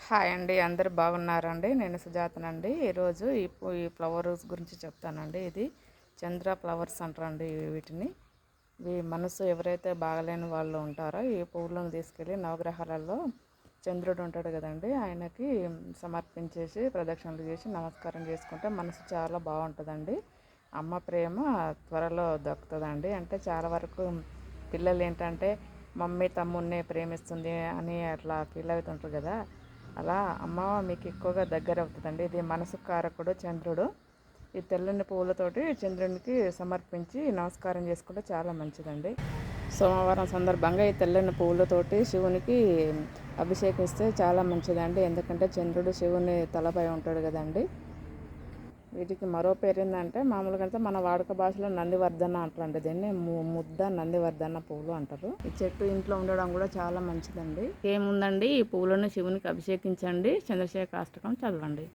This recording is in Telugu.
హాయ్ అండి, అందరు బాగున్నారండి. నేను సుజాతనండి. ఈరోజు ఈ ఫ్లవర్స్ గురించి చెప్తానండి. ఇది చంద్ర ఫ్లవర్స్ అంటారండి వీటిని. మనసు ఎవరైతే బాగలేని వాళ్ళు ఉంటారో ఈ పువ్వులను తీసుకెళ్ళి నవగ్రహాలలో చంద్రుడు ఉంటాడు కదండి, ఆయనకి సమర్పించేసి ప్రదక్షిణలు చేసి నమస్కారం చేసుకుంటే మనసు చాలా బాగుంటుందండి. అమ్మ ప్రేమ త్వరలో దక్కుతుందండి. అంటే చాలా వరకు పిల్లలు ఏంటంటే మమ్మీ తమ్ముడిని ప్రేమిస్తుంది అని అట్లా ఫీల్ అవుతుంటారు కదా, అలా అమ్మ మీకు ఎక్కువగా దగ్గర అవుతుందండి. ఇది మనసు కారకుడు చంద్రుడు. ఈ తెల్లని పువ్వులతోటి చంద్రునికి సమర్పించి నమస్కారం చేసుకుంటే చాలా మంచిదండి. సోమవారం సందర్భంగా ఈ తెల్లని పువ్వులతోటి శివునికి అభిషేకిస్తే చాలా మంచిదండి. ఎందుకంటే చంద్రుడు శివుని తలపై ఉంటాడు కదండి. వీటికి మరో పేరు ఏంటంటే మామూలుగా అయితే మన వాడుక భాషలో నందివర్ధన అంటారండి. దీన్ని ముద్ద నందివర్ధన పువ్వులు అంటారు. ఈ చెట్టు ఇంట్లో ఉండడం కూడా చాలా మంచిదండి. ఏముందండి, ఈ పువ్వులను శివునికి అభిషేకించండి, చంద్రశేఖర అష్టకం చదవండి.